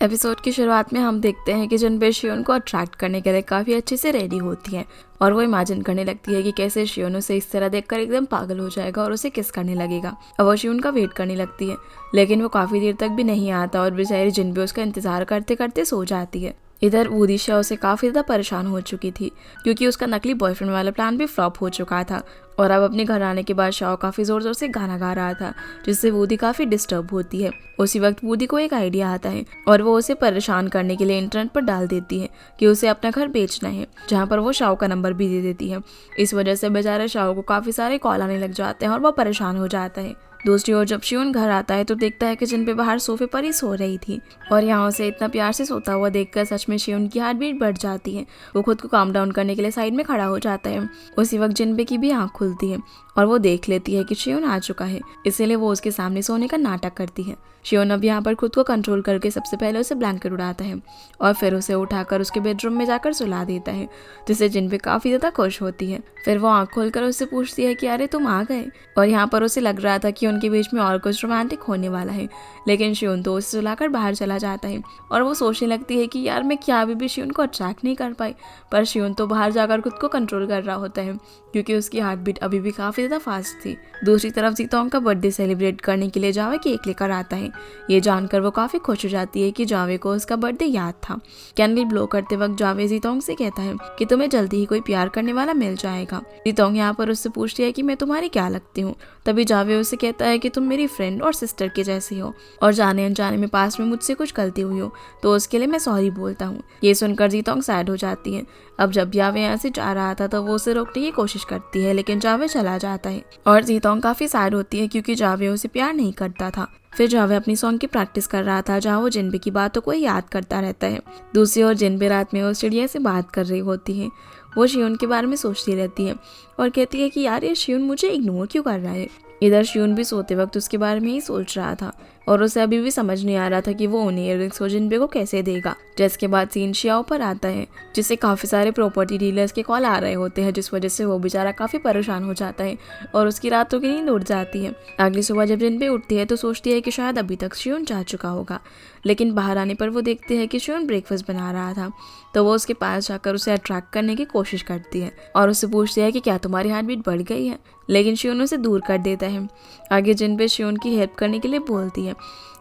Episode की शुरुआत में हम देखते हैं कि जिनबे शियोन को अट्रैक्ट करने के लिए काफ़ी अच्छे से रेडी होती है और वो इमेजिन करने लगती है कि कैसे शियोन उसे इस तरह देखकर एकदम पागल हो जाएगा और उसे किस करने लगेगा। अब वो शियोन का वेट करने लगती है, लेकिन वो काफ़ी देर तक भी नहीं आता और बेचारी जिनबे उसका इंतजार करते करते सो जाती है। इधर वूदी उसे काफ़ी ज़्यादा परेशान हो चुकी थी क्योंकि उसका नकली बॉयफ्रेंड वाला प्लान भी फ्लॉप हो चुका था और अब अपने घर आने के बाद शाओ काफ़ी ज़ोर ज़ोर से गाना गा रहा था, जिससे वूदी काफ़ी डिस्टर्ब होती है। उसी वक्त वूदी को एक आइडिया आता है और वो उसे परेशान करने के लिए इंटरनेट पर डाल देती है कि उसे अपना घर बेचना है, जहाँ पर वो शाओ का नंबर भी दे देती है। इस वजह से बेचारे शाओ को काफ़ी सारे कॉल आने लग जाते हैं और वो परेशान हो जाता है। दूसरी ओर जब शियोन घर आता है तो देखता है कि जिनबे बाहर सोफे पर ही सो रही थी और यहाँ उसे इतना प्यार से सोता हुआ देखकर सच में शियोन की हार्ट बीट बढ़ जाती है। वो खुद को काम डाउन करने के लिए साइड में खड़ा हो जाता है। उसी वक्त जिनबे की भी आंख खुलती है और वो देख लेती है कि शियोन आ चुका है, इसीलिए वो उसके सामने सोने का नाटक करती है। शियोन अब यहाँ पर खुद को कंट्रोल करके सबसे पहले उसे ब्लैंकेट उड़ाता है और फिर उसे उठाकर उसके बेडरूम में जाकर सुला देता है, जिससे जिनबे काफ़ी ज़्यादा खुश होती है। फिर वो आंख खोलकर उससे पूछती है कि अरे तुम आ गए, और यहाँ पर उसे लग रहा था कि उनके बीच में और कुछ रोमांटिक होने वाला है, लेकिन शियोन तो उसे सुलाकर बाहर चला जाता है और वो सोचने लगती है कि यार मैं क्या अभी भी शियोन को अट्रैक्ट नहीं कर पाई। पर शियोन तो बाहर जाकर खुद को कंट्रोल कर रहा होता है क्योंकि उसकी हार्ट बीट अभी भी काफ़ी ज़्यादा फास्ट थी। दूसरी तरफ जीतोंग का बर्थडे सेलिब्रेट करने के लिए जावे केक लेकर आता है। ये जानकर वो काफ़ी खुश हो जाती है कि जावे को उसका बर्थडे याद था। कैंडल ब्लो करते वक्त जावे जीतोंग से कहता है कि तुम्हें जल्दी ही कोई प्यार करने वाला मिल जाएगा। जीतोंग यहाँ पर उससे पूछती है कि मैं तुम्हारी क्या लगती हूँ। तभी जावे उससे कहता है कि तुम मेरी फ्रेंड और सिस्टर के जैसी हो और जाने अनजाने में पास में मुझसे कुछ गलती हुई हो तो उसके लिए मैं सॉरी बोलता हूँ। ये सुनकर जीतोंग सैड हो जाती है। अब जब जावे यहाँ से जा रहा था तो वो उसे रोकने की कोशिश करती है, लेकिन जावे चला जाता है और जीतोंग काफी सैड होती है क्योंकि जावे उसे प्यार नहीं करता था। फिर जावे अपनी सॉन्ग की प्रैक्टिस कर रहा था जहाँ वो जिनबे की बातों को याद करता रहता है। दूसरी ओर जिनबे रात में उस चिड़िया से बात कर रही होती है। वो शियोन के बारे में सोचती रहती है और कहती है कि यार ये शियोन मुझे इग्नोर क्यों कर रहा है। इधर शियोन भी सोते वक्त उसके बारे में ही सोच रहा था और उसे अभी भी समझ नहीं आ रहा था कि वो उन इयररिंग्स को जिनबे को कैसे देगा। जिसके बाद सीन शियाओ पर आता है, जिससे काफ़ी सारे प्रॉपर्टी डीलर्स के कॉल आ रहे होते हैं, जिस वजह से वो बेचारा काफ़ी परेशान हो जाता है और उसकी रातों की नींद उड़ जाती है। अगली सुबह जब जिनबे उठती है तो सोचती है कि शायद अभी तक शियोन जा चुका होगा, लेकिन बाहर आने पर वो देखते हैं कि शियोन ब्रेकफास्ट बना रहा था। तो वो उसके पास जाकर उसे अट्रैक्ट करने की कोशिश करती है और उससे पूछती है कि क्या तुम्हारी हार्ट बीट बढ़ गई है, लेकिन शियोन उसे दूर कर देता है। आगे जिनबे शियोन की हेल्प करने के लिए बोलती है,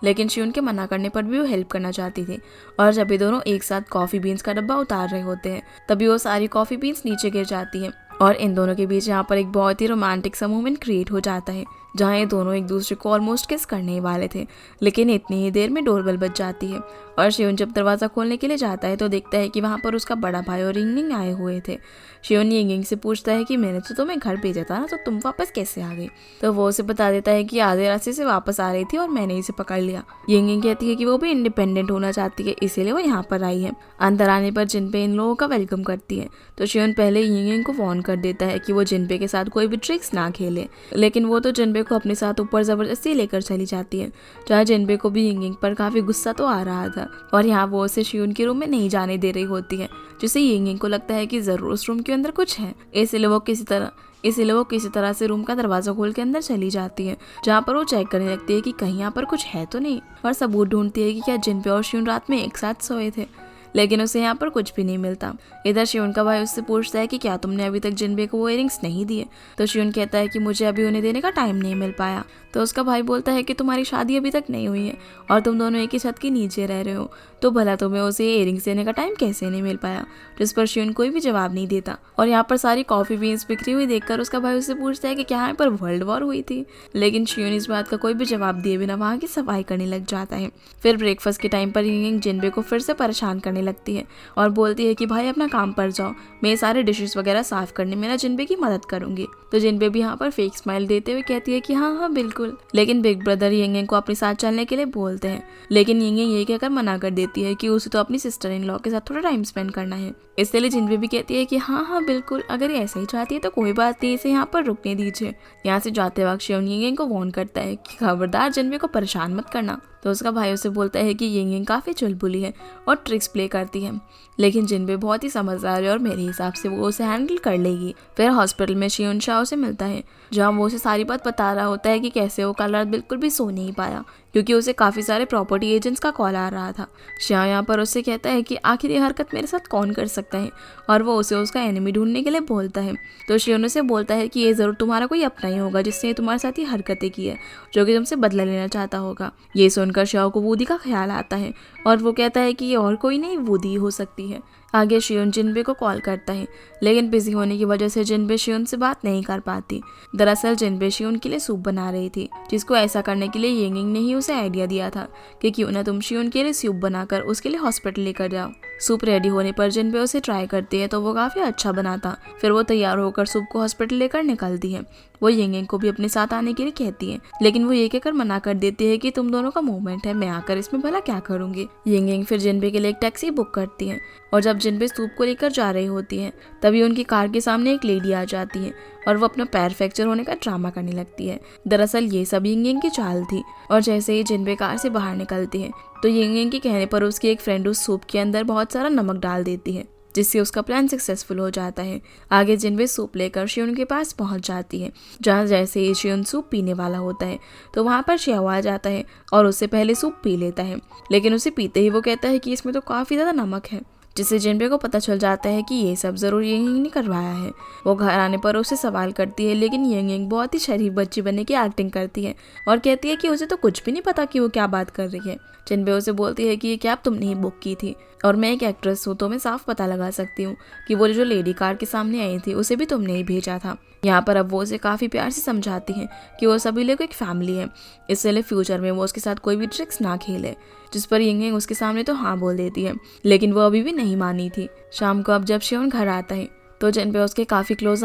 लेकिन शियोन के मना करने पर भी वो हेल्प करना चाहती थी। और जब ये दोनों एक साथ कॉफ़ी बीन्स का डब्बा उतार रहे होते हैं तभी वो सारी कॉफ़ी बीन्स नीचे गिर जाती हैं और इन दोनों के बीच यहाँ पर एक बहुत ही रोमांटिक सा मोमेंट क्रिएट हो जाता है जहाँ ये दोनों एक दूसरे को ऑलमोस्ट किस करने ही वाले थे, लेकिन इतनी ही देर में डोरबेल बज जाती है और शियोन जब दरवाज़ा खोलने के लिए जाता है तो देखता है कि वहाँ पर उसका बड़ा भाई और यिंगयिंग आए हुए थे। शियोन यिंगयिंग से पूछता है कि मैंने तो तुम्हें घर भेजा था ना, तो तुम वापस कैसे आ गई। तो वो उसे बता देता है कि आधे रास्ते से वापस आ रही थी और मैंने इसे पकड़ लिया। यिंगयिंग कहती है कि वो भी इंडिपेंडेंट होना चाहती है, इसीलिए वो यहाँ पर आई है। अंदर आने पर जिनबे इन लोगों का वेलकम करती है तो शियोन पहले यिंगयिंग को वार्न कर देता है कि वो जिनबे के साथ कोई भी ट्रिक्स ना खेले, लेकिन वो तो जिनबे को अपने साथ ऊपर जबरदस्ती लेकर चली जाती है। जहाँ जिनबे को भी यिंगयिंग पर काफी गुस्सा तो आ रहा था और यहाँ वो उसे शियोन के रूम में नहीं जाने दे रही होती है, जिससे यिंगयिंग को लगता है कि जरूर उस रूम के अंदर कुछ है। इसलिए वो किसी तरह से रूम का दरवाजा खोल के अंदर चली जाती है, जहाँ पर वो चेक करने लगती है कि कहीं यहाँ पर कुछ है तो नहीं और सबूत ढूंढती है कि क्या जिनबे और शियोन रात में एक साथ सोए थे, लेकिन उसे यहाँ पर कुछ भी नहीं मिलता। इधर शियोन का भाई उससे पूछता है कि क्या तुमने अभी तक जिनबे को वो इयरिंग्स नहीं दिए। तो शियोन कहता है कि मुझे अभी उन्हें देने का टाइम नहीं मिल पाया। तो उसका भाई बोलता है कि तुम्हारी शादी अभी तक नहीं हुई है और तुम दोनों एक ही छत के नीचे रह रहे हो, तो भला तुम्हें उसे इयरिंग्स देने का टाइम कैसे नहीं मिल पाया। जिस पर शियोन कोई भी जवाब नहीं देता और यहाँ पर सारी कॉफी बीन्स बिखरी हुई देखकर उसका भाई उससे पूछता है कि क्या यहाँ पर वर्ल्ड वॉर हुई थी, लेकिन शियोन इस बात का कोई भी जवाब दिए बिना वहाँ की सफाई करने लग जाता है। फिर ब्रेकफास्ट के टाइम पर यिंगयिंग जिनबे को फिर से परेशान करने लगती है और बोलती है कि भाई अपना काम पर जाओ, मैं सारे डिशेस वगैरह साफ करने में ना जिनबे की मदद करूंगी। तो जिनबे भी यहाँ पर फेक स्माइल देते हुए कहती है कि हाँ हाँ बिल्कुल, लेकिन बिग ब्रदर यिंगयिंग को अपने साथ चलने के लिए बोलते हैं, लेकिन यिंगयिंग ये कहकर मना कर देती है कि उसे तो अपनी सिस्टर इन लॉ के साथ थोड़ा टाइम स्पेंड करना है। इसलिए जिनबे भी कहती है कि हाँ हाँ बिल्कुल, अगर ये ऐसा ही चाहती है तो कोई बात नहीं, इसे यहाँ पर रुकने दीजिए। यहाँ से जाते वक्त शियोन यिंगयिंग को वार्न करता है कि खबरदार जिनबे को परेशान मत करना। तो उसका भाई उसे बोलता है कि यिंगयिंग काफ़ी चुलबुली है और ट्रिक्स प्ले करती है, लेकिन जिनबे बहुत ही समझदार है और मेरे हिसाब से वो उसे हैंडल कर लेगी। फिर हॉस्पिटल में शियोन शाओ से मिलता है, जहाँ वो उसे सारी बात बता रहा होता है कि कैसे वो कल रात बिल्कुल भी सो नहीं पाया क्योंकि उसे काफी सारे प्रॉपर्टी एजेंट्स का कॉल आ रहा था। श्याओ यहाँ पर उससे कहता है कि आखिर ये हरकत मेरे साथ कौन कर सकता है, और वो उसे उसका एनिमी ढूंढने के लिए बोलता है। तो शियोन से बोलता है कि ये जरूर तुम्हारा कोई अपना ही होगा जिसने तुम्हारे साथ ये हरकतें की है, जो कि तुमसे बदला लेना चाहता होगा। ये सुनकर श्याओ को वूदी का ख्याल आता है और वो कहता है कि ये और कोई नहीं वूदी हो सकती है। आगे शियोन जिनबे को कॉल करता है, लेकिन बिजी होने की वजह से जिनबे शियोन से बात नहीं कर पाती। दरअसल जिनबे शियोन के लिए सूप बना रही थी, जिसको ऐसा करने के लिए यिंगिंग ने ही उसे आइडिया दिया था कि क्यों ना तुम शियोन के लिए सूप बनाकर उसके लिए हॉस्पिटल लेकर जाओ। सूप रेडी होने पर जिनबे उसे ट्राई करती है तो वो काफी अच्छा बना था। फिर वो तैयार होकर सूप को हॉस्पिटल लेकर निकलती है। वो यिंगिंग को भी अपने साथ आने के लिए कहती है, लेकिन वो ये कहकर मना कर देती है कि तुम दोनों का मूवमेंट है, मैं आकर इसमें भला क्या करूंगी। यिंगिंग फिर जिनबे के लिए एक टैक्सी बुक करती है और जब जिनबे सूप को लेकर जा रही होती है तभी उनकी कार के सामने एक लेडी आ जाती है और वो अपना पैर फ्रैक्चर होने का ड्रामा करने लगती है। दरअसल ये सब यिंगिंग की चाल थी और जैसे ही जिनबे कार से बाहर निकलती है तो यिंगिंग के कहने पर उसकी एक फ्रेंड उस सूप के अंदर बहुत सारा नमक डाल देती है, जिससे उसका प्लान सक्सेसफुल हो जाता है। आगे जिनबे सूप लेकर शियोन के पास पहुंच जाती है, जहां जैसे ही शियोन सूप पीने वाला होता है तो वहां पर श्याओ आ जाता है और उससे पहले सूप पी लेता है, लेकिन उसे पीते ही वो कहता है कि इसमें तो काफी ज्यादा नमक है, जिससे जिनबे को पता चल जाता है कि ये सब जरूर यिंगिंग ने करवाया है। वो घर आने पर उसे सवाल करती है, लेकिन यिंगिंग बहुत ही शरीफ बच्ची बनने की एक्टिंग करती है और कहती है कि उसे तो कुछ भी नहीं पता कि वो क्या बात कर रही है। जिनबे उसे बोलती है कि ये कैब तुमने ही बुक की थी और मैं एक एक्ट्रेस हूँ तो मैं साफ पता लगा सकती हूँ कि वो जो लेडी कार के सामने आई थी उसे भी तुमने ही भेजा था। यहाँ पर अब वो उसे काफ़ी प्यार से समझाती है कि वो सभी लोग एक फैमिली है, इसलिए फ्यूचर में वो उसके साथ कोई भी ट्रिक्स ना खेले। जिस पर यिंगिंग उसके सामने तो हाँ बोल देती है, लेकिन वो अभी भी नहीं मानी थी। शाम को अब जब शियोन घर आता है तो जिनबे उसके काफ़ी क्लोज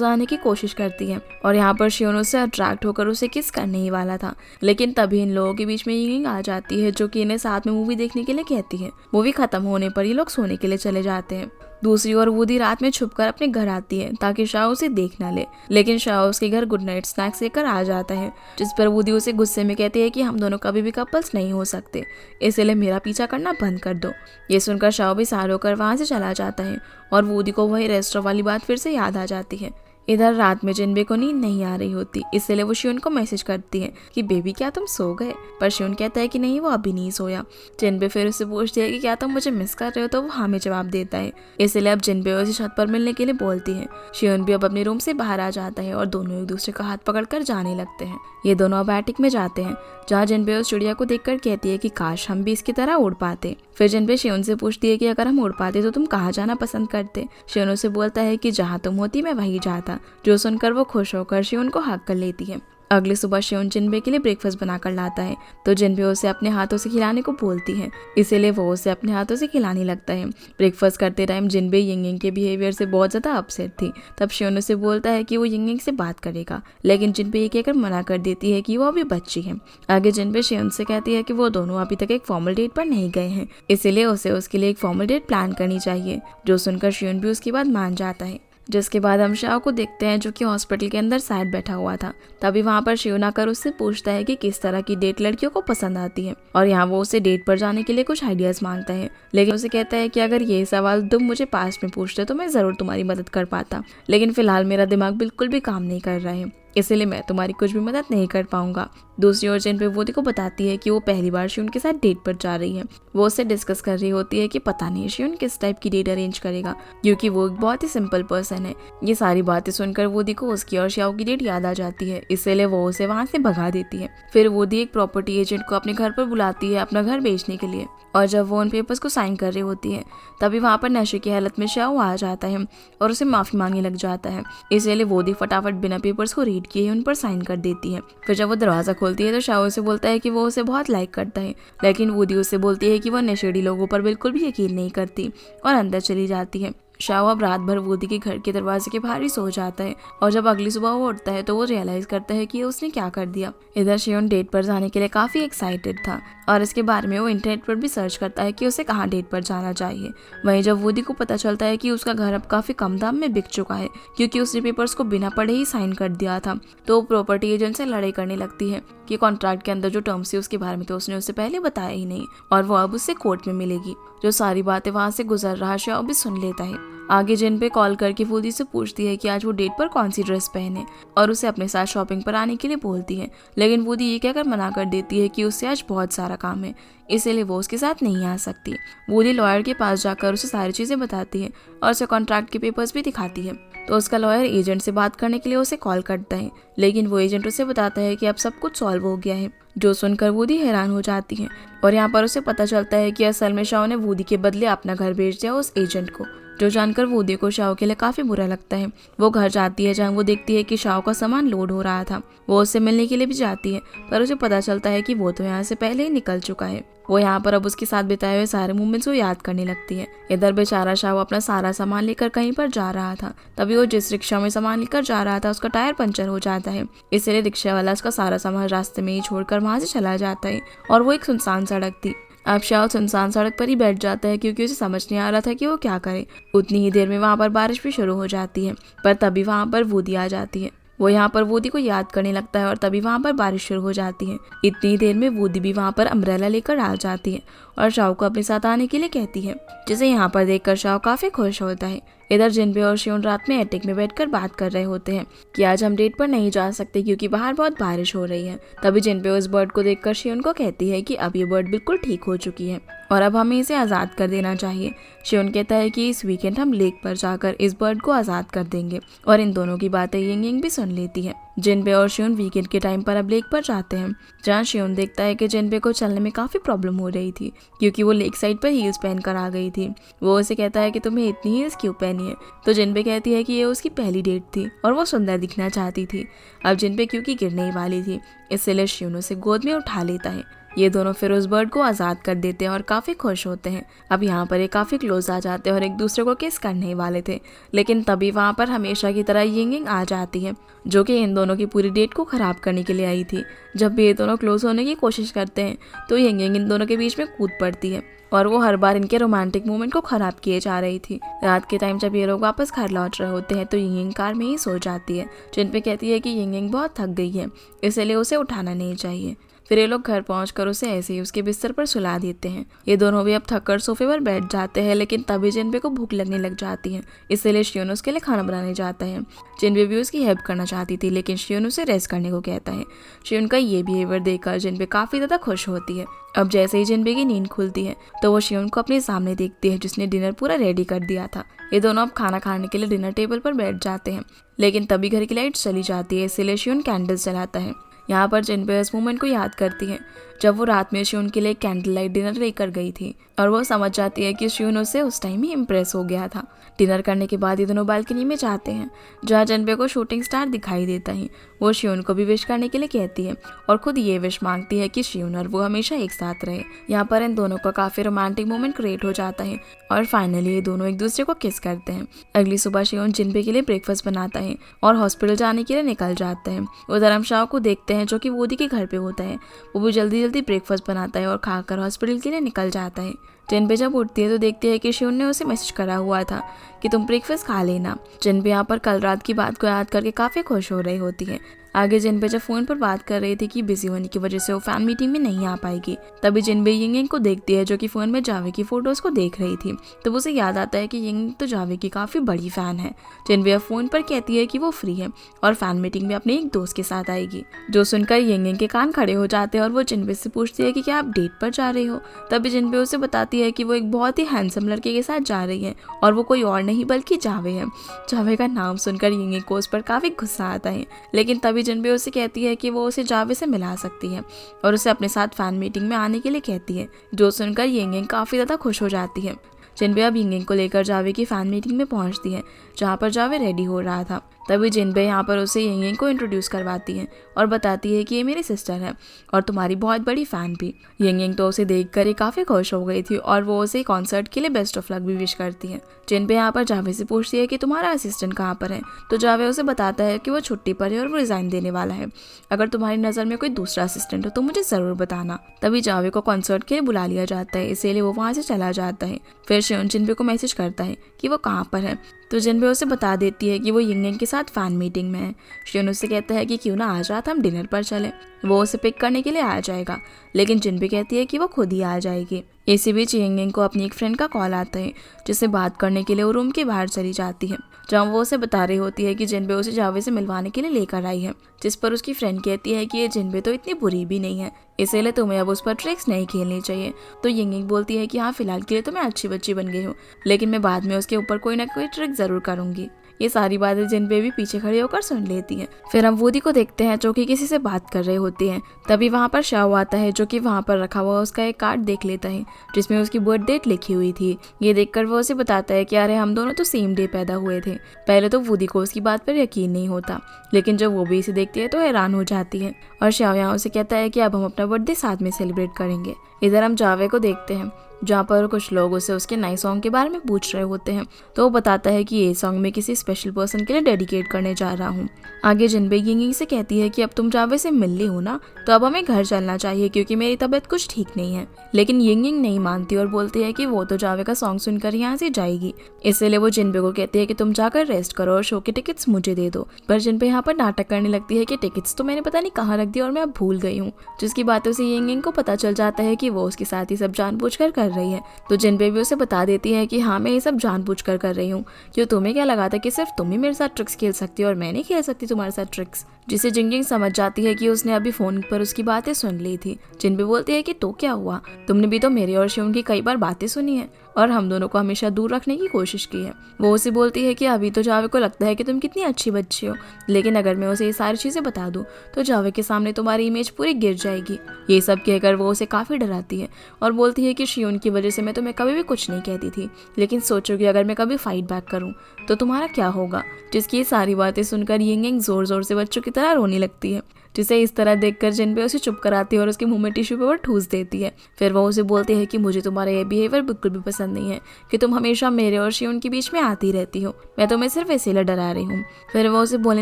आने की कोशिश करती है और यहाँ पर शियोन उससे अट्रैक्ट होकर उसे किस करने ही वाला था, लेकिन तभी इन लोगों के बीच में यिंगिंग आ जाती है, जो कि इन्हें साथ में मूवी देखने के लिए कहती है। मूवी खत्म होने पर ये लोग सोने के लिए चले जाते हैं। दूसरी ओर वूदी रात में छुपकर अपने घर आती है ताकि शाओ उसे देख न ले, लेकिन शाओ उसके घर गुड नाइट स्नैक्स लेकर आ जाता है, जिस पर वूदी उसे गुस्से में कहती है कि हम दोनों कभी भी कपल्स नहीं हो सकते, इसलिए मेरा पीछा करना बंद कर दो। ये सुनकर शाओ भी सार होकर वहां से चला जाता है और वूदी को वही रेस्टोरेंट वाली बात फिर से याद आ जाती है। इधर रात में जिनबे को नींद नहीं आ रही होती, इसलिए वो शियोन को मैसेज करती है कि बेबी क्या तुम सो गए, पर शियोन कहता है कि नहीं वो अभी नहीं सोया। जिनबे फिर उससे पूछती है कि क्या तुम मुझे मिस कर रहे हो, तो वो हाँ में जवाब देता है। इसलिए अब जिनबे उसे छत पर मिलने के लिए बोलती है। शियोन भी अब अपने रूम से बाहर आ जाता है और दोनों एक दूसरे का हाथ पकड़कर जाने लगते हैं। ये दोनों अब एटिक में जाते हैं, जहाँ जिनबे उस चिड़िया को देखकर कहती है कि काश हम भी इसकी तरह उड़ पाते। फिर जिनबे शियोन से पूछती है कि अगर हम उड़ पाते तो तुम कहाँ जाना पसंद करते। शियोन उसे बोलता है कि जहाँ तुम होती मैं वहीं जाता, जो सुनकर वो खुश होकर शियोन को हक कर लेती है। अगली सुबह शियोन जिनबे के लिए ब्रेकफास्ट बनाकर लाता है तो जिनबे उसे अपने हाथों से खिलाने को बोलती है, इसीलिए वो उसे अपने हाथों से खिलाने लगता है। ब्रेकफास्ट करते टाइम जिनबे यिंगिंग के बिहेवियर से बहुत ज़्यादा अपसेट थी। तब शियोन उसे बोलता है कि वो यिंगिंग से बात करेगा, लेकिन जिनबे ये कहकर मना कर देती है कि वो अभी बच्ची है। आगे जिनबे शियोन से कहती है कि वो दोनों अभी तक एक फॉर्मल डेट पर नहीं गए हैं, इसीलिए उसे उसके लिए एक फॉर्मल डेट प्लान करनी चाहिए, जो सुनकर शियोन भी उसकी बात मान जाता है। जिसके बाद हम शाओ को देखते हैं, जो कि हॉस्पिटल के अंदर साइड बैठा हुआ था। तभी वहाँ पर शियोन आकर उससे पूछता है कि किस तरह की डेट लड़कियों को पसंद आती है, और यहाँ वो उसे डेट पर जाने के लिए कुछ आइडियाज मांगता है, लेकिन उसे कहता है कि अगर ये सवाल तुम मुझे पास्ट में पूछते तो मैं जरूर तुम्हारी मदद कर पाता, लेकिन फिलहाल मेरा दिमाग बिल्कुल भी काम नहीं कर रहा है, इसलिए मैं तुम्हारी कुछ भी मदद नहीं कर पाऊंगा। दूसरी ओर जिनबे वूदी को बताती है कि वो पहली बार शियोन के साथ डेट पर जा रही है। वो उससे डिस्कस कर रही होती है कि पता नहीं शियोन किस टाइप की डेट अरेंज करेगा, क्योंकि वो एक बहुत ही सिंपल पर्सन है। ये सारी बातें सुनकर वूदी को उसकी और शाओ की डेट याद आ जाती है, इसलिए वो उसे वहाँ से भगा देती है। फिर वूदी एक प्रॉपर्टी एजेंट को अपने घर पर बुलाती है अपना घर बेचने के लिए, और जब वो उन पेपर्स को साइन कर रही होती है तभी वहाँ पर नशे की हालत में शाओ आ जाता है और उसे माफी मांगने लग जाता है। इसलिए वूदी फटाफट बिना पेपर्स को रीड किए उन पर साइन कर देती है। फिर जब वो दरवाजा खोलती है तो शाओ उसे बोलता है कि वो उसे बहुत लाइक करता है, लेकिन वूदी उसे बोलती है कि वो नशेड़ी लोगों पर बिल्कुल भी यकीन नहीं करती और अंदर चली जाती है। शाओ अब रात भर वूदी के घर के दरवाजे के बाहर ही सो जाता है, और जब अगली सुबह वो उठता है तो वो रियलाइज करता है कि उसने क्या कर दिया। इधर शियोन डेट पर जाने के लिए काफी एक्साइटेड था और इसके बारे में वो इंटरनेट पर भी सर्च करता है कि उसे कहाँ डेट पर जाना चाहिए। वहीं जब वूदी को पता चलता है कि उसका घर अब काफी कम दाम में बिक चुका है, क्योंकि उसने पेपर्स को बिना पढ़े ही साइन कर दिया था, तो वो प्रॉपर्टी एजेंट से लड़ाई करने लगती है कि कॉन्ट्रैक्ट के अंदर जो टर्म्स है उसके बारे में तो उसने उसे पहले बताया ही नहीं, और वो अब उससे कोर्ट में मिलेगी। जो सारी बातें वहाँ से गुजर रहा शाओ भी सुन लेता है। आगे जिनपे कॉल करके वूडी से पूछती है कि आज वो डेट पर कौन सी ड्रेस पहने और उसे अपने साथ शॉपिंग पर आने के लिए बोलती है, लेकिन वूडी ये कहकर मना कर देती है कि उससे आज बहुत सारा काम है, इसीलिए वो उसके साथ नहीं आ सकती। वूडी लॉयर के पास जाकर उसे सारी चीजें बताती है और उसे कॉन्ट्रैक्ट के पेपर्स भी दिखाती है। तो उसका लॉयर एजेंट से बात करने के लिए उसे कॉल करता है, लेकिन वो एजेंट उसे बताता है कि अब सब कुछ सॉल्व हो गया है, जो सुनकर वूडी हैरान हो जाती है। और यहाँ पर उसे पता चलता है कि असल में शाओ ने वूडी के बदले अपना घर बेच दिया उस एजेंट को, जो जानकर वूडी को शाओ के लिए काफी बुरा लगता है। वो घर जाती है जहाँ वो देखती है कि शाओ का सामान लोड हो रहा था। वो उससे मिलने के लिए भी जाती है, पर उसे पता चलता है कि वो तो यहाँ से पहले ही निकल चुका है। वो यहाँ पर अब उसके साथ बिताए हुए सारे मोमेंट्स को याद करने लगती है। इधर बेचारा शाओ अपना सारा सामान लेकर कहीं पर जा रहा था, तभी वो जिस रिक्शा में सामान लेकर जा रहा था उसका टायर पंचर हो जाता है, इसलिए रिक्शा वाला उसका सारा सामान रास्ते में ही छोड़कर वहाँ से चला जाता है। और वो एक सुनसान सड़क थी। अब शाओ सुनसान सड़क पर ही बैठ जाता है क्योंकि उसे समझ नहीं आ रहा था कि वो क्या करे। उतनी ही देर में वहाँ पर बारिश भी शुरू हो जाती है, पर तभी वहाँ पर वूडी आ जाती है। वो यहाँ पर वूडी को याद करने लगता है और तभी वहाँ पर बारिश शुरू हो जाती है। इतनी देर में वूडी भी वहाँ पर अम्ब्रेला लेकर आ जाती है और शाओ को अपने साथ आने के लिए कहती है, जिसे यहाँ पर देखकर शाओ काफी खुश होता है। इधर जिनबे और शियोन रात में एटिक में बैठकर बात कर रहे होते हैं कि आज हम डेट पर नहीं जा सकते क्योंकि बाहर बहुत बारिश हो रही है। तभी जिनबे उस बर्ड को देखकर शियोन को कहती है कि अब ये बर्ड बिल्कुल ठीक हो चुकी है और अब हमें इसे आज़ाद कर देना चाहिए। शियोन कहता है कि इस वीकेंड हम लेक पर जाकर इस बर्ड को आज़ाद कर देंगे और इन दोनों की बातें यिंग यिंग भी सुन लेती है। जिनबे और शियोन वीकेंड के टाइम पर अब लेक पर जाते हैं, जहाँ शियोन देखता है कि जिनबे को चलने में काफी प्रॉब्लम हो रही थी क्योंकि वो लेक साइड पर हील्स पहन कर आ गई थी। वो उसे कहता है कि तुम्हें इतनी हील्स क्यों पहनी है, तो जिनबे कहती है कि ये उसकी पहली डेट थी और वो सुंदर दिखना चाहती थी। अब जिनबे क्योंकि गिरने ही वाली थी, इसलिए शियोन उसे गोद में उठा लेता है। ये दोनों फिर उस बर्ड को आज़ाद कर देते हैं और काफ़ी खुश होते हैं। अब यहाँ पर ये काफ़ी क्लोज आ जाते हैं और एक दूसरे को किस करने ही वाले थे, लेकिन तभी वहाँ पर हमेशा की तरह यिंग यिंग आ जाती है, जो कि इन दोनों की पूरी डेट को ख़राब करने के लिए आई थी। जब भी ये दोनों क्लोज होने की कोशिश करते हैं तो यिंग यिंग इन दोनों के बीच में कूद पड़ती है और वो हर बार इनके रोमांटिक मोमेंट को ख़राब किए जा रही थी। रात के टाइम जब ये लोग वापस घर लौट रहे होते हैं तो यिंग यिंग कार में ही सो जाती है। जिनपे कहती है कि यिंग यिंग बहुत थक गई है, इसलिए उसे उठाना नहीं चाहिए। फिर ये लोग घर पहुंचकर उसे ऐसे ही उसके बिस्तर पर सुला देते हैं। ये दोनों भी अब थककर सोफे पर बैठ जाते हैं, लेकिन तभी जिनबे को भूख लगने लग जाती है, इसलिए शियोन उसके लिए खाना बनाने जाता है। जिनबे भी उसकी हेल्प करना चाहती थी, लेकिन शियोन उसे रेस्ट करने को कहता है। शियोन का ये बिहेवियर देखकर जिनबे काफी ज्यादा खुश होती है। अब जैसे ही जिनबे की नींद खुलती है तो वो शियोन को अपने सामने देखती है, जिसने डिनर पूरा रेडी कर दिया था। ये दोनों अब खाना खाने के लिए डिनर टेबल पर बैठ जाते हैं, लेकिन तभी घर की लाइट चली जाती है, इसलिए शियोन कैंडल्स जलाता है। यहाँ पर जिनबे उस मोमेंट को याद करती है जब वो रात में शियोन के लिए कैंडल लाइट डिनर लेकर गई थी, और वो समझ जाती है कि शियोन उससे उस टाइम ही इम्प्रेस हो गया था। डिनर करने के बाद ये दोनों बालकनी में जाते हैं, जहाँ जिनबे को शूटिंग स्टार दिखाई देता है। वो शियोन को भी विश करने के लिए कहती है और खुद ये विश मांगती है कि शियोन और वो हमेशा एक साथ रहे। यहाँ पर इन दोनों का काफी रोमांटिक मोमेंट क्रिएट हो जाता है और फाइनली ये दोनों एक दूसरे को किस करते हैं। अगली सुबह शियोन जिनबे के लिए ब्रेकफास्ट बनाता है और हॉस्पिटल जाने के लिए निकल जाता है। उधर हम शाओ को देखते हैं, जो कि वूडी के घर पे होता है। वो भी जल्दी जल्दी ब्रेकफास्ट बनाता है और खाकर हॉस्पिटल के लिए निकल जाता है। जिनबे जब उठती है तो देखती है कि शियोन ने उसे मैसेज करा हुआ था कि तुम ब्रेकफास्ट खा लेना। जिनबे यहाँ पर कल रात की बात को याद करके काफी खुश हो रही होती है। आगे जिनबे जब फोन पर बात कर रही थी कि बिजी होने की वजह से वो फैन मीटिंग में नहीं आ पाएगी, तभी जिनबे यिंग यिंग को देखती है, जो कि फोन में जावे की फोटोज को देख रही थी। तो उसे याद आता है कि यिंग तो जावे की काफी बड़ी फैन है। जिनबे अब फोन पर कहती है कि वो फ्री है और फैन मीटिंग में अपने एक दोस्त के साथ आएगी, जो सुनकर यिंग यिंग के कान खड़े हो जाते हैं और वो जिनबे से पूछती है कि क्या आप डेट पर जा रही हो। तभी जिनबे उसे बताती है कि वो एक बहुत ही हैंडसम लड़के के साथ जा रही है और वो कोई और नहीं बल्कि जावे है। जावे का नाम सुनकर यिंग यिंग को उस पर काफी गुस्सा आता है, लेकिन तभी जिनबे उसे कहती है कि वो उसे जावे से मिला सकती है और उसे अपने साथ फैन मीटिंग में आने के लिए कहती है, जो सुनकर यिंग यिंग काफी ज्यादा खुश हो जाती है। जिनबे अब यिंग यिंग को लेकर जावे की फैन मीटिंग में पहुंचती है, जहां पर जावे रेडी हो रहा था। तभी जिनबे यहाँ पर उसे यिंग यिंग को इंट्रोड्यूस करवाती है और बताती है कि ये मेरी सिस्टर है और तुम्हारी बहुत बड़ी फैन भी। यिंग यिंग तो उसे देखकर ही काफी खुश हो गई थी और वो उसे कॉन्सर्ट के लिए बेस्ट ऑफ लक भी विश करती है। जिनबे यहाँ पर जावे से पूछती है कि तुम्हारा असिस्टेंट कहाँ पर है, तो जावे उसे बताता है कि वो छुट्टी पर है और वो रिजाइन देने वाला है। अगर तुम्हारी नजर में कोई दूसरा असिस्टेंट हो तो मुझे जरूर बताना। तभी जावे को कॉन्सर्ट के लिए बुला लिया जाता है, इसीलिए वो वहाँ से चला जाता है। फिर शियोन जिनबे को मैसेज करता है कि वो कहाँ पर है, तो जिनबे उसे बता देती है कि वो यिंग के साथ फैन मीटिंग में है। शियोन उससे कहता है कि क्यों ना आज रात हम डिनर पर चले, वो उसे पिक करने के लिए आ जाएगा, लेकिन जिनबे कहती है कि वो खुद ही आ जाएगी। इसी बीच यिंग को अपनी एक फ्रेंड का कॉल आता है, जिससे बात करने के लिए वो रूम के बाहर चली जाती है, जहाँ वो उसे बता रही होती है कि जिनबे उसे जावे से मिलवाने के लिए लेकर आई है। जिस पर उसकी फ्रेंड कहती है कि ये जिनबे तो इतनी बुरी भी नहीं है, इसीलिए तुम्हें अब उस पर ट्रिक्स नहीं खेलनी चाहिए। तो यिंग बोलती है कि हाँ, फिलहाल के लिए तो मैं अच्छी बच्ची बन गई हूँ, लेकिन मैं बाद में उसके ऊपर कोई ना कोई ट्रिक जरूर करूंगी। ये सारी बातें जिनबे भी पीछे खड़े होकर सुन लेती हैं। फिर हम वूडी को देखते हैं जो कि किसी से बात कर रहे होते हैं। तभी वहाँ पर शाओ आता है, जो कि वहाँ पर रखा हुआ उसका एक कार्ड देख लेता है, जिसमें उसकी बर्थ डेट लिखी हुई थी। ये देखकर वो उसे बताता है कि अरे हम दोनों तो सेम डे पैदा हुए थे। पहले तो वूडी को उसकी बात पर यकीन नहीं होता, लेकिन जब वो भी इसे देखती है तो हैरान हो जाती है। और शाओ यहाँ उसे कहता है कि अब हम अपना बर्थडे साथ में सेलिब्रेट करेंगे। इधर हम जावे को देखते हैं, जहाँ पर कुछ लोग उसे उसके नए सॉन्ग के बारे में पूछ रहे होते हैं। तो वो बताता है कि ये सॉन्ग मैं किसी स्पेशल पर्सन के लिए डेडिकेट करने जा रहा हूँ। आगे जिनबे यिंग से कहती है कि अब तुम जावे से मिल ली हो ना, तो अब हमें घर चलना चाहिए क्योंकि मेरी तबीयत कुछ ठीक नहीं है। लेकिन यिंग नहीं मानती और बोलती है कि वो तो जावे का सॉन्ग सुनकर यहाँ से जाएगी, इसलिए वो जिनबे को कहती है कि तुम जाकर रेस्ट करो और शो के टिकट्स मुझे दे दो। पर जिनबे यहाँ पर नाटक करने लगती है कि टिकट्स तो मैंने पता नहीं कहाँ रख दिया और मैं अब भूल गई हूँ, जिसकी बातों से यिंग को पता चल जाता है कि वो उसके साथ ही सब जानबूझकर कर रही है। तो जिनबे भी उसे बता देती है कि हाँ, मैं ये सब जानबूझकर कर रही हूँ, क्यों तुम्हें क्या लगा था कि सिर्फ तुम ही मेरे साथ ट्रिक्स खेल सकती हो और मैं नहीं खेल सकती तुम्हारे साथ ट्रिक्स। जिसे जिंग समझ जाती है कि उसने अभी फोन पर उसकी बातें सुन ली थी। जिनबे बोलती है कि तो क्या हुआ, तुमने भी तो मेरी और शियोन की कई बार बातें सुनी है और हम दोनों को हमेशा दूर रखने की कोशिश की है। वो उसे बोलती है कि अभी तो जावे को लगता है कि तुम कितनी अच्छी बच्ची हो, लेकिन अगर मैं उसे ये सारी चीजें बता दूं तो जावे के सामने तुम्हारी इमेज पूरी गिर जाएगी। ये सब कहकर वो उसे काफी डराती है और बोलती है कि शियोन की वजह से मैं तुम्हें कभी भी कुछ नहीं कहती थी, लेकिन सोचो कि अगर मैं कभी फाइट बैक करूं तो तुम्हारा क्या होगा। जिसकी ये सारी बातें सुनकर यिंग जोर जोर से बच्चों की तरह रोने लगती है, जिसे इस तरह देखकर जिनबे उसे चुप कराती है और उसके मुंह में टिश्यू पेपर ठूस देती है। फिर वो उसे बोलती है कि मुझे तुम्हारा ये बिहेवियर बिल्कुल भी पसंद नहीं है कि तुम हमेशा मेरे और शियोन के बीच में आती रहती हो, मैं तुम्हें सिर्फ इसीलिए डरा रही हूँ। फिर वो उसे बोलने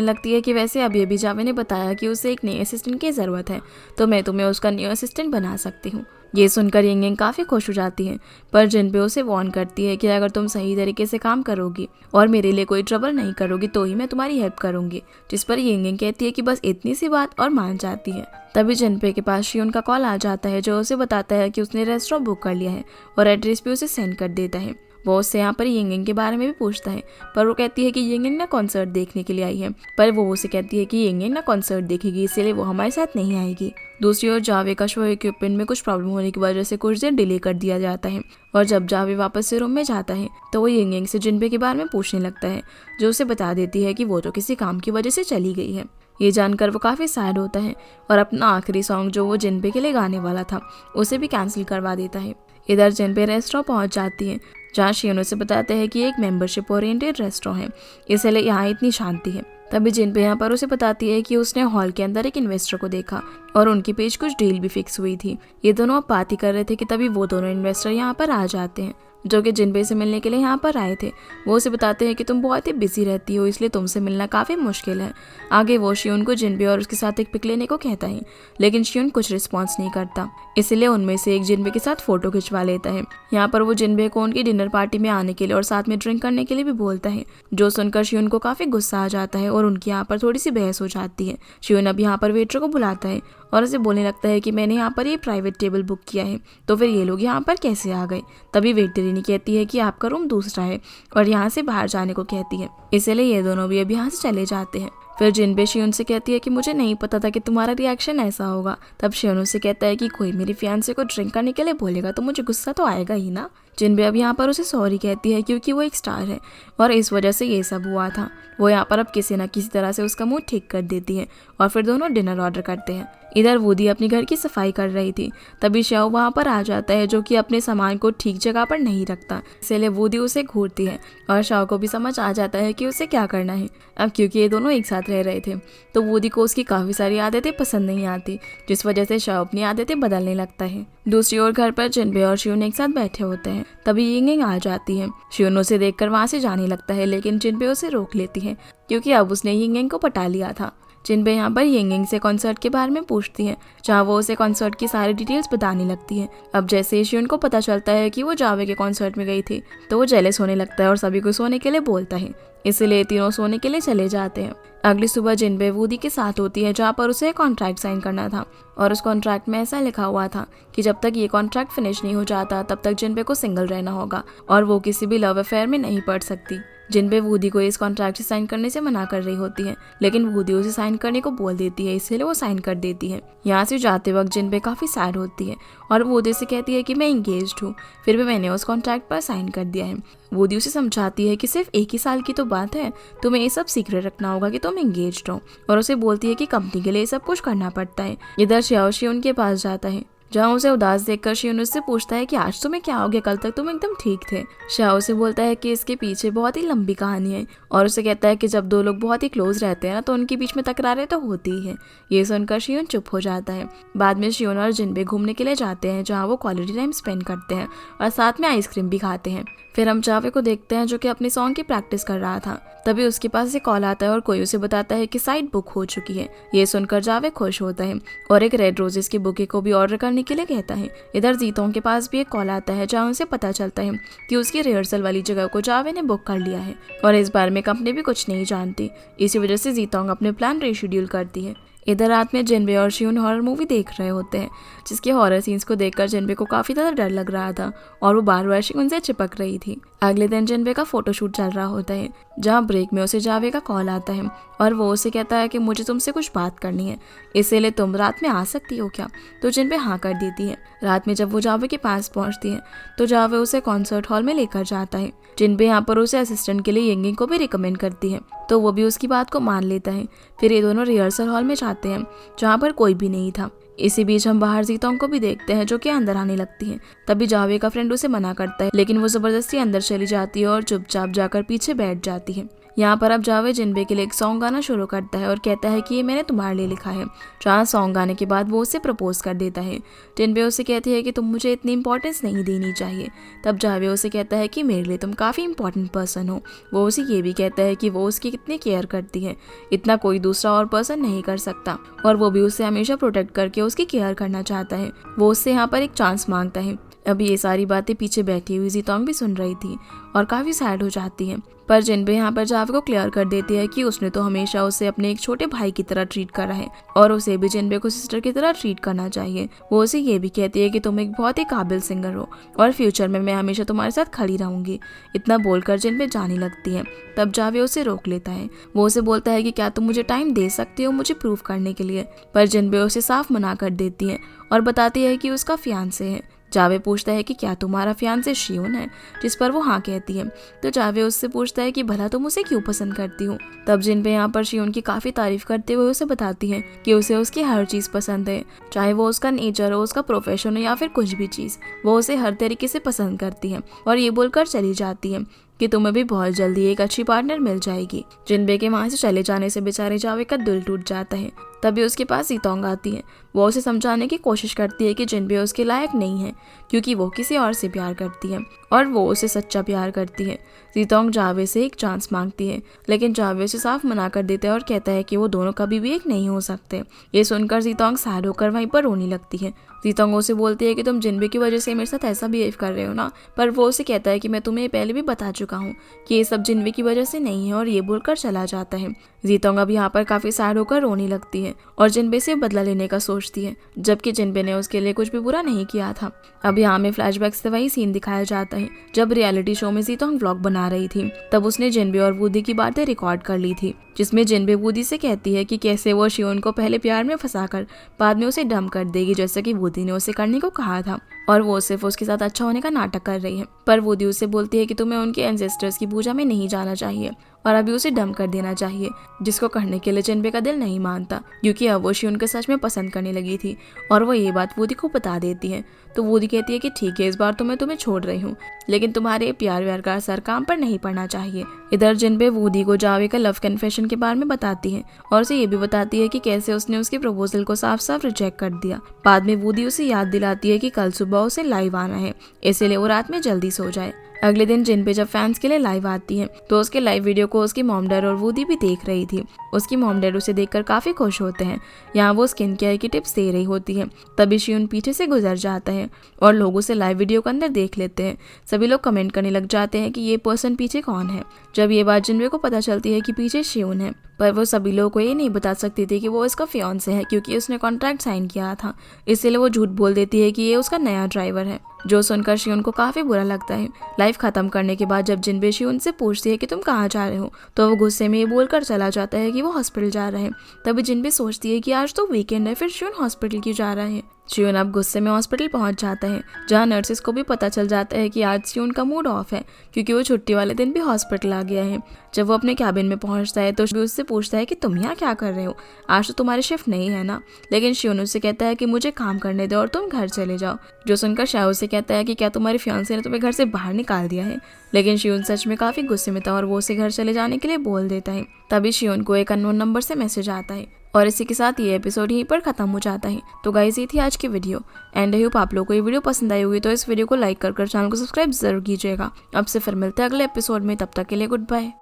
लगती है कि वैसे अभी जावे ने बताया कि उसे एक नए असिस्टेंट की ज़रूरत है, तो मैं तुम्हें उसका न्यू असिस्टेंट बना सकती हूँ। ये सुनकर यिंग काफ़ी खुश हो जाती है, पर जिनबे उसे वार्न करती है कि अगर तुम सही तरीके से काम करोगी और मेरे लिए कोई ट्रबल नहीं करोगी तो ही मैं तुम्हारी हेल्प करूंगी। जिस पर यिंग कहती है कि बस इतनी सी बात और मान जाती है। तभी जिनबे के पास शियोन का कॉल आ जाता है, जो उसे बताता है कि उसने रेस्टोरेंट बुक कर लिया है और एड्रेस भी उसे सेंड कर देता है। वो उससे यहाँ पर यिंग के बारे में भी पूछता है, पर वो कहती है कि यिंग ना कॉन्सर्ट देखने के लिए आई है, पर वो उसे कहती है कि यिंग ना कॉन्सर्ट देखेगी, इसीलिए वो हमारे साथ नहीं आएगी। दूसरी ओर जावे का शो इक्विपमेंट में कुछ प्रॉब्लम होने की वजह से कुछ देर डिले कर दिया जाता है और जब जावे वापस से रूम में जाता है तो वो यिंग से जिनबे के बारे में पूछने लगता है, जो उसे बता देती है कि वो तो किसी काम की वजह से चली गई है। ये जानकर वो काफ़ी सैड होता है और अपना आखिरी सॉन्ग जो वो जिनबे के लिए गाने वाला था उसे भी कैंसिल करवा देता है। इधर जिनबे रेस्टोरेंट पहुंच जाती है, जहाँ शियोन उसे बताते हैं कि एक मेंबरशिप ओरिएंटेड रेस्टोरेंट है, इसलिए यहाँ इतनी शांति है। तभी जिनबे यहाँ पर उसे बताती है कि उसने हॉल के अंदर एक इन्वेस्टर को देखा और उनके बीच कुछ डील भी फिक्स हुई थी। ये दोनों अब बात ही कर रहे थे कि तभी वो दोनों इन्वेस्टर यहाँ पर आ जाते हैं, जो कि जिनबे से मिलने के लिए यहाँ पर आए थे। वो उसे बताते हैं कि तुम बहुत ही बिजी रहती हो, इसलिए तुमसे मिलना काफ़ी मुश्किल है। आगे वो शियोन को जिनबे और उसके साथ एक पिक लेने को कहता है, लेकिन शियोन कुछ रिस्पॉन्स नहीं करता, इसलिए उनमें से एक जिनबे के साथ फोटो खिंचवा लेता है। यहाँ पर वो जिनबे को उनकी डिनर पार्टी में आने के लिए और साथ में ड्रिंक करने के लिए भी बोलता है, जो सुनकर शियोन को काफ़ी गुस्सा आ जाता है और उनकी यहाँ पर थोड़ी सी बहस हो जाती है। शियोन अब यहाँ पर वेटर को बुलाता है और उसे बोलने लगता है कि मैंने यहाँ पर ये प्राइवेट टेबल बुक किया है, तो फिर ये लोग यहाँ पर कैसे आ गए। तभी वेटरिनी कहती है कि आपका रूम दूसरा है और यहाँ से बाहर जाने को कहती है, इसलिए ये दोनों भी अब यहाँ से चले जाते हैं। फिर जिनबे शियोन से कहती है कि मुझे नहीं पता था कि तुम्हारा रिएक्शन ऐसा होगा। तब शियोन से कहता है कि कोई मेरी फियांसे को ड्रिंक करने के लिए बोलेगा तो मुझे गुस्सा तो आएगा ही ना। जिनबे अब यहाँ पर उसे सॉरी कहती है क्योंकि वो एक स्टार है और इस वजह से ये सब हुआ था। वो यहाँ पर अब किसी न किसी तरह से उसका मूड ठीक कर देती है और फिर दोनों डिनर ऑर्डर करते हैं। इधर वूडी अपने घर की सफाई कर रही थी, तभी शाओ वहाँ पर आ जाता है, जो कि अपने सामान को ठीक जगह पर नहीं रखता, इसलिए वूडी उसे घूरती है और शाओ को भी समझ आ जाता है कि उसे क्या करना है। अब क्योंकि ये दोनों एक साथ रह रहे थे तो वूडी को उसकी काफ़ी सारी आदतें पसंद नहीं आती, जिस वजह से शाओ अपनी आदतें बदलने लगता है। दूसरी ओर घर पर जिनबे और शियोन एक साथ बैठे होते हैं, तभी यिंग आ जाती है। शियोन उसे देखकर वहाँ से जाने लगता है, लेकिन जिनबे उसे रोक लेती है क्योंकि अब उसने यिंग को पटा लिया था। जिनबे यहाँ पर यिंग से कॉन्सर्ट के बारे में पूछती है, जहाँ वो उसे कॉन्सर्ट की सारी डिटेल्स बताने लगती है। अब जैसे ही शियोन को पता चलता है कि वो जावे के कॉन्सर्ट में गई थी तो वो जेलस होने लगता है और सभी को सोने के लिए बोलता है। इसलिए तीनों सोने के लिए चले जाते हैं। अगली सुबह जिनबे वूडी के साथ होती है, जहाँ पर उसे कॉन्ट्रैक्ट साइन करना था और उस कॉन्ट्रैक्ट में ऐसा लिखा हुआ था कि जब तक ये कॉन्ट्रैक्ट फिनिश नहीं हो जाता तब तक जिनबे को सिंगल रहना होगा और वो किसी भी लव अफेयर में नहीं पड़ सकती। जिनबे वूडी को इस कॉन्ट्रैक्ट से साइन करने से मना कर रही होती है, लेकिन वूडी उसे साइन करने को बोल देती है, इसलिए वो साइन कर देती है। यहाँ से जाते वक्त जिनबे काफ़ी सैड होती है और वूडी से कहती है कि मैं इंगेज्ड हूँ, फिर भी मैंने उस कॉन्ट्रैक्ट पर साइन कर दिया है। वूडी उसे समझाती है कि सिर्फ 1 ही साल की तो बात है, तुम्हें ये सब सीक्रेट रखना होगा कि तुम इंगेज्ड हो, और उसे बोलती है कि कंपनी के लिए सब कुछ करना पड़ता है। इधर श्याओशी उनके पास जाता है, जहाँ उसे उदास देखकर शियोन उससे पूछता है कि आज तुम्हें क्या हो गया, कल तक तुम एकदम ठीक थे। शाओ से बोलता है कि इसके पीछे बहुत ही लंबी कहानी है और उसे कहता है कि जब दो लोग बहुत ही क्लोज रहते हैं ना तो उनके बीच में तकरारें तो होती ही है। ये सुनकर शियोन चुप हो जाता है। बाद में शियोन और जिनबे घूमने के लिए जाते हैं, जहाँ वो क्वालिटी टाइम स्पेंड करते हैं और साथ में आइसक्रीम भी खाते हैं। फिर हम जावे को देखते हैं जो कि अपनी सॉन्ग की प्रैक्टिस कर रहा था। तभी उसके पास एक कॉल आता है और कोई उसे बताता है कि साइट बुक हो चुकी है। ये सुनकर जावे खुश होता है और एक रेड रोजेस की बुके को भी ऑर्डर करने के लिए कहता है। इधर जीतों के पास भी एक कॉल आता है, जहाँ उसे पता चलता है कि उसकी रिहर्सल वाली जगह को जावे ने बुक कर लिया है और इस बारे में कंपनी भी कुछ नहीं जानती। इसी वजह से जीतोंग अपने प्लान रीशेड्यूल करती है। इधर रात में जिनबे और शियोन हॉरर मूवी देख रहे होते हैं, जिसके हॉरर सीन्स को देखकर जिनबे को काफ़ी ज़्यादा डर लग रहा था और वो बार बार शियोन से चिपक रही थी। अगले दिन जिनबे का फोटोशूट चल रहा होता है, जहाँ ब्रेक में उसे जावे का कॉल आता है और वो उसे कहता है कि मुझे तुमसे कुछ बात करनी है, इसीलिए तुम रात में आ सकती हो क्या। तो जिनबे हाँ कर देती है। रात में जब वो जावे के पास पहुंचती है तो जावे उसे कॉन्सर्ट हॉल में लेकर जाता है। जिनबे यहाँ पर उसे असिस्टेंट के लिए यिंग को भी रिकमेंड करती है, तो वो भी उसकी बात को मान लेता है। फिर ये दोनों रिहर्सल हॉल में जाते हैं, जहाँ पर कोई भी नहीं था। इसी बीच हम बाहर जीतोंग को भी देखते हैं, जो कि अंदर आने लगती है। तभी जावे का फ्रेंड उसे मना करता है, लेकिन वो जबरदस्ती अंदर चली जाती है और चुपचाप जाकर पीछे बैठ जाती है। यहाँ पर अब जावे जिनबे के लिए एक सॉन्ग गाना शुरू करता है और कहता है कि ये मैंने तुम्हारे लिए लिखा है। जहाँ सॉन्ग गाने के बाद वो उसे प्रपोज कर देता है। जिनबे उसे कहती है कि तुम मुझे इतनी इंपॉर्टेंस नहीं देनी चाहिए। तब जावे उसे कहता है कि मेरे लिए तुम काफ़ी इंपॉर्टेंट पर्सन हो। वो उसे ये भी कहता है कि वो उसकी कितनी केयर करती है, इतना कोई दूसरा और पर्सन नहीं कर सकता, और वो भी उसे हमेशा प्रोटेक्ट करके उसकी केयर करना चाहता है। वो उससे यहाँ पर एक चांस मांगता है। अभी ये सारी बातें पीछे बैठी हुई जीतोंग भी सुन रही थी और काफ़ी सैड हो जाती है, पर जिनबे यहाँ पर जावे को क्लियर कर देती है कि उसने तो हमेशा उसे अपने एक छोटे भाई की तरह ट्रीट करा है और उसे भी जिनबे को सिस्टर की तरह ट्रीट करना चाहिए। वो उसे ये भी कहती है कि तुम एक बहुत ही काबिल सिंगर हो और फ्यूचर में मैं हमेशा तुम्हारे साथ खड़ी रहूंगी। इतना बोलकर जिनबे जाने लगती है। तब जावे उसे रोक लेता है। वो उसे बोलता है कि क्या तुम मुझे टाइम दे सकती हो मुझे प्रूव करने के लिए, पर जिनबे उसे साफ मना कर देती है और बताती है कि उसका फियांसे है। जावे पूछता है कि क्या तुम्हारा फियांसे शियोन है, जिस पर वो हाँ कहती है। तो जावे उससे पूछता है कि भला तुम उसे क्यों पसंद करती हो। तब जिनबे यहाँ पर शियोन की काफ़ी तारीफ करते हुए उसे बताती है कि उसे उसकी हर चीज़ पसंद है, चाहे वो उसका नेचर हो, उसका प्रोफेशन हो या फिर कुछ भी चीज़, वो उसे हर तरीके से पसंद करती है और ये बोलकर चली जाती है कि तुम्हें भी बहुत जल्दी एक अच्छी पार्टनर मिल जाएगी। जिनबे के वहाँ से चले जाने से बेचारे जावे का दिल टूट जाता है। तभी उसके पास जीतोंग आती है। वो उसे समझाने की कोशिश करती है कि जिनबे उसके लायक नहीं है, क्योंकि वो किसी और से प्यार करती है और वो उसे सच्चा प्यार करती है। जीतोंग जावे से एक चांस मांगती है, लेकिन जावे उसे साफ मना कर देता है और कहता है कि वो दोनों कभी भी एक नहीं हो सकते। ये सुनकर जीतोंग सैड होकर वहीं पर रोने लगती है। जीतोंग उसे बोलती है कि तुम जिनबे की वजह से मेरे साथ ऐसा बिहेव कर रहे हो ना, पर वो उसे कहता है कि मैं तुम्हें पहले भी बता चुका हूँ कि ये सब जिनबे की वजह से नहीं है, और ये बोलकर चला जाता है। जीतोंग अब यहाँ पर काफ़ी सैड होकर रोने लगती है और जिनबे से बदला लेने का सोचती है, जबकि जिनबे ने उसके लिए कुछ भी बुरा नहीं किया था। अब यहाँ में फ्लैशबैक से वही सीन दिखाया जाता है जब रियलिटी शो में जीतोंग व्लॉग बना रही थी। तब उसने जिनबे और वूडी की बातें रिकॉर्ड कर ली थी, जिसमें जिनबे वूडी से कहती है कि कैसे वो शियोन को पहले प्यार में फंसाकर बाद में उसे डंप कर देगी, जैसा कि वूडी ने उसे करने को कहा था, और वो सिर्फ उसके साथ अच्छा होने का नाटक कर रही है। पर वूडी उसे बोलती है कि तुम्हें उनके एंसेस्टर्स की पूजा में नहीं जाना चाहिए और अभी उसे डंप कर देना चाहिए, जिसको करने के लिए जिनबे का दिल नहीं मानता, क्योंकि अब वो शियोन को सच में पसंद करने लगी थी और वो ये बात वूडी को बता देती है। तो वूडी कहती है कि ठीक है, इस बार तो मैं तुम्हें छोड़ रही हूँ, लेकिन तुम्हारे प्यार व्यार का असर काम पर नहीं पड़ना चाहिए। इधर जिनबे वूडी को जावे का लव कन्फेशन के बारे में बताती है और उसे ये भी बताती है कि कैसे उसने उसके प्रपोजल को साफ साफ रिजेक्ट कर दिया। बाद में वूडी उसे याद दिलाती है कि कल सुबह उसे लाइव आना है, इसीलिए वो रात में जल्दी सो जाए। अगले दिन जिनबे जब फैंस के लिए लाइव आती है तो उसके लाइव वीडियो को उसकी मॉम डैड और वूडी भी देख रही थी। उसकी मॉम डैड उसे देखकर काफी खुश होते हैं। यहाँ वो स्किन केयर की टिप्स दे रही होती है। तभी शियोन पीछे से गुजर जाता है और लोग उसे लाइव वीडियो के अंदर देख लेते हैं। सभी लोग कमेंट करने लग जाते हैं कि ये पर्सन पीछे कौन है। जब ये बात जिनबे को पता चलती है कि पीछे शियोन है, पर वो सभी लोगों को ये नहीं बता सकती थी कि वो इसका फियांसे है, क्योंकि उसने कॉन्ट्रैक्ट साइन किया था। इसलिए वो झूठ बोल देती है कि ये उसका नया ड्राइवर है, जो सुनकर शियोन को काफी बुरा लगता है। लाइफ खत्म करने के बाद जब जिनबे शियोन से पूछती है कि तुम कहाँ जा रहे हो, तो वो गुस्से में ये बोलकर चला जाता है कि वो हॉस्पिटल जा रहे हैं। तभी जिनबे सोचती है कि आज तो वीकेंड है, फिर शियोन हॉस्पिटल क्यों जा रहा है। शियोन अब गुस्से में हॉस्पिटल पहुंच जाता है, जहां नर्सिस को भी पता चल जाता है कि आज शियोन का मूड ऑफ है, क्योंकि वो छुट्टी वाले दिन भी हॉस्पिटल आ गया है। जब वो अपने कैबिन में पहुंचता है तो शियोन उससे पूछता है कि तुम यहाँ क्या कर रहे हो, आज तो तुम्हारी शिफ्ट नहीं है ना। लेकिन शियोन उससे कहता है कि मुझे काम करने दो और तुम घर चले जाओ। जो सुनकर शाह उससे कहता है कि क्या तुम्हारे फियांसे ने तुम्हें घर से बाहर निकाल दिया है। लेकिन शियोन सच में काफी गुस्से में था और वो उसे घर चले जाने के लिए बोल देता है। तभी शियोन को एक अननोन नंबर से मैसेज आता है और इसी के साथ ये एपिसोड यहीं पर खत्म हो जाता है। तो गाइस, ये थी आज की वीडियो एंड आई होप आप लोगों को ये वीडियो पसंद आई होगी। तो इस वीडियो को लाइक कर चैनल को सब्सक्राइब जरूर कीजिएगा। अब से फिर मिलते हैं अगले एपिसोड में, तब तक के लिए गुड बाय।